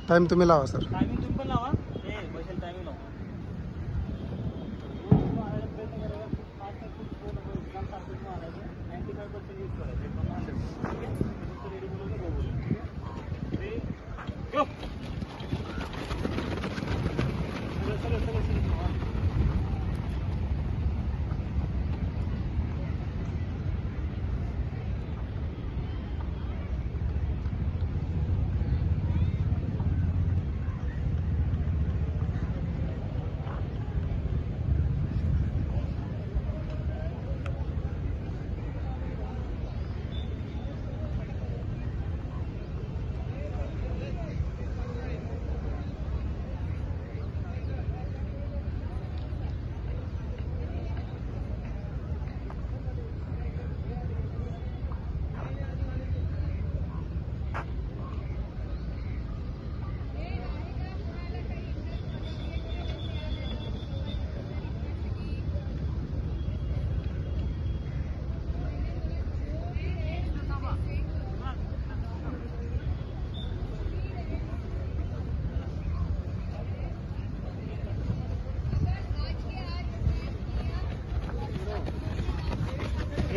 Time तुम्ही लावा sir. Timing तुम्ही पण लावा. हे बसेल टायमिंग लावा. प्रयत्न करायचा फास्ट एक्झाम सारखंच मारायचं. 95% यूज करायचं. 100 रेडी बोलवलं गो बोलवलं. ठीक आहे. गो. सगळं.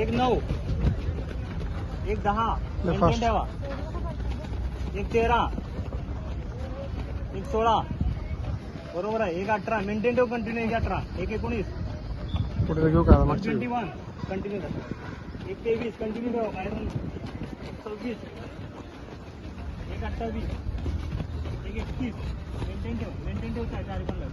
एक 9, एक 10, मेंटेन ठेवा. एक 13, एक 16, बरोबर आहे. एक 18 मेंटेन ठेव कंटिन्यू. एक 18, एक 19, पुढे घेऊ का मागच्या 21 कंटिन्यू करा. एक 23 कंटिन्यू ठेवा. बाहेर 26, एक 28, एक 31 मेंटेन ठेव चारी पण लाव.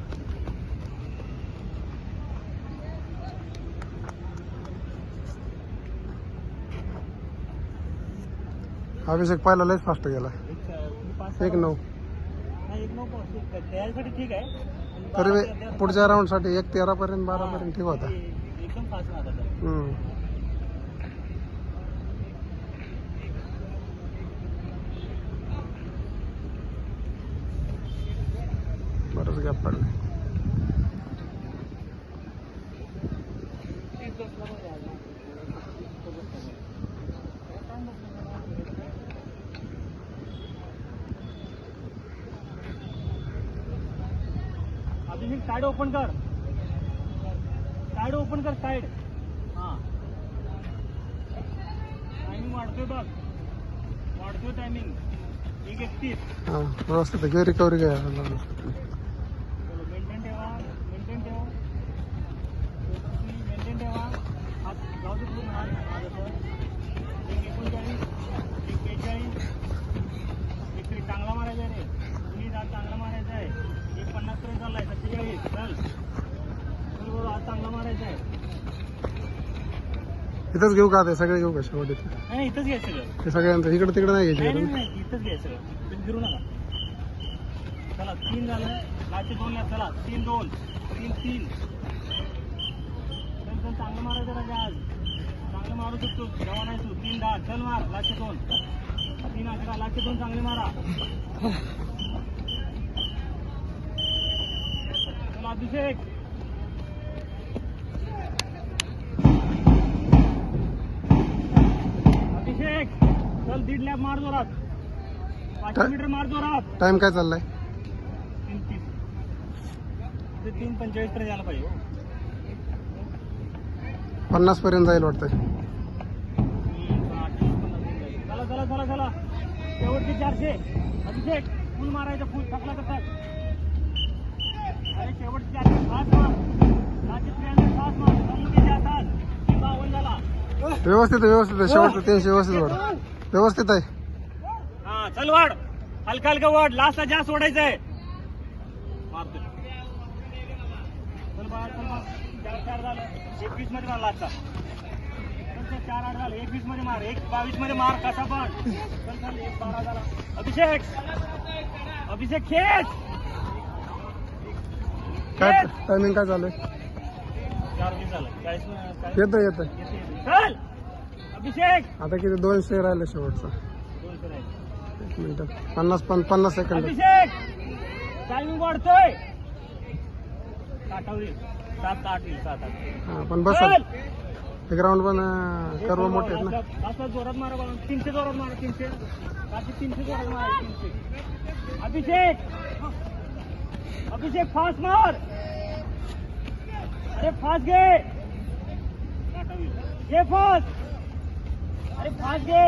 अभिषेक पहिला लयच फास्ट गेला. 1-9 एक 9 तयारीसाठी ठीक आहे. तरी पुढच्या राऊंड साठी 1-13 पर्यंत 12 पर्यंत ठीक होता. एकदम फास्ट राहतात. बरंच गॅप पडला. अभिषेक साइड ओपन कर. साइड. हां टायमिंग वाढतोय बघ. टायमिंग. एक 31. हां व्यवस्थित आहे. रिकव्हरी घ्या. मेंटेन ठेवा. हात जाऊ दे पूर्ण. हात एक 39, एक 42, एक तरी चांगला मारायचा आहे रे. तुम्ही चांगला मारायचा आहे. एक 50 पर्यंत चाललाय. 47 चल बरोबर. आज चांगला मारायचा आहे. इथंच घेऊ का ते सगळे घेऊ का शेवट इथे? नाही इथंच घ्यायचं सगळं. हे सगळ्यांचं इकडे तिकडे नाही घ्यायचे. नाही इथंच घ्यायचं सगळं. तुम्ही फिरू नका. चला 3 झालं. लास्टचे 2 घ्या. चला 3-2 3-3. चल चांगलं मारायचं राजा. आज चांगलं मारू शकतो. जेव्हा नाही तू 3-10 चल मार. लास्टचे 2 3-11 लास्टचे 2 चांगले मारा. चला अभिषेक. चल 1.5 लॅप मार जोरात. 500 मीटर मार जोरात. टाइम काय चाललाय? 3:30. 3:45 पर्यंत यायला पाहिजे. 50 पर्यंत जाईल वाटतंय. चला शेवटचे 400. अभिषेक फुल मारायचं. फुल थकला तर थक. अरे शेवटचे 400 फास्ट मार. लास्टचे 300 फास्ट मार. समोरच्या हातात 52 झाला. व्यवस्थित आहे. शेवटचं 300 व्यवस्थित वाढ. व्यवस्थित आहे. हा चल वाढ. हलका वाढ. लास्टला जास्त ओढायचं आहे. मारतो. चल बाळा. 4 झालं. 21 मध्ये मार लास्टचा. 4-8 झालं. 21 मध्ये मार. 22 मध्ये मार. कसा पण चल 12 झाला. अभिषेक खेच. काय टायमिंग काय चालू आहे? 4:20 झालं. 40 येतं. चल अभिषेक. आता किती 200 राहिले शेवटचा. 200 राहिले. 1 मिनिट. 50 सेकंद. अभिषेक टायमिंग वाढतोय. 7-8 होईल. 7-8 होईल. 7-8. हा पण बस ग्राउंड पण सर्व मोठे आहेत ना. असं जोरात मारा बघा. 300 जोरात मारा. 300 300 जोरात मारा. 300. अभिषेक फास्ट मार. अरे फास्ट घे फास्ट. अरे फास्ट घे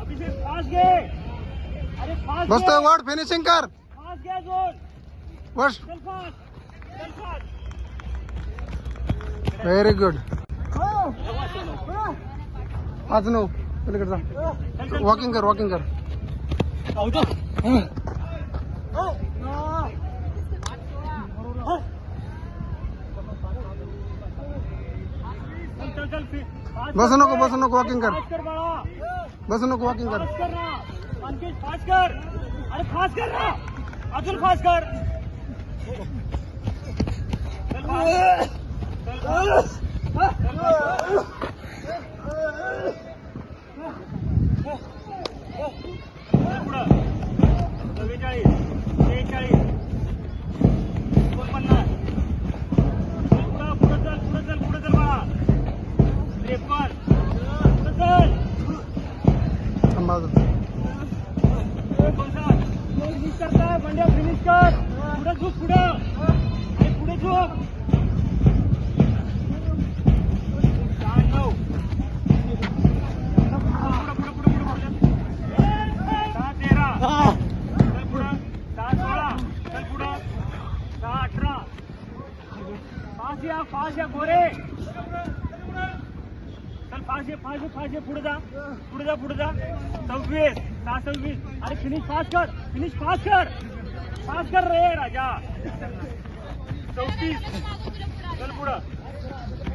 अभिषेक. फास्ट घे. अरे फास्ट मस्त वाढ फिनिशिंग कर. फास्ट घे अजून. बस चल फास्ट. चल फास्ट. Very good. 5-9 पलीकडे जा. वॉकिंग कर वॉकिंग कर. बसू नको वॉकिंग कर. बसू नको वॉकिंग कर. फास्ट कर. अरे फास्ट कर ना. अजून फास्ट कर. पुढं 44 43 49. पुढं चल बाळा. 53. पुढं चल. थांबा. 59. फिनिश करताय बंड्या. फिनिश कर. पुढे झोप. पुढं आणि पुढे झोप. 9. फास्ट या गोरे. चल फास्ट ये. पुढे जा. 26. 26. अरे फिनिश फास्ट कर. फास्ट कर रे राजा. 34. चल पुढं.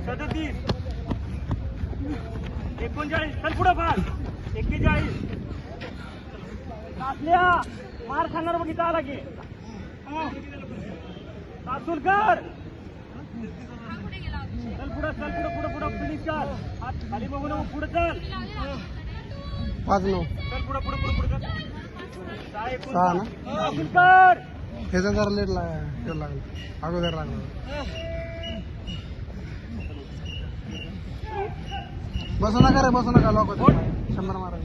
37. 39. चल पुढं फास्ट. 41. तासल्या मार खाणार बघितला आला की. तासूलकर. चल पुढं. फिनिश कर. खाली बघू नको. पुढे चल. 5-9 चल पुढं. 6 ना. तासूलकर. ह्याचा जरा लेट लागला. अगोदर लागला. बसू नका लॉक होते. 100 मारा.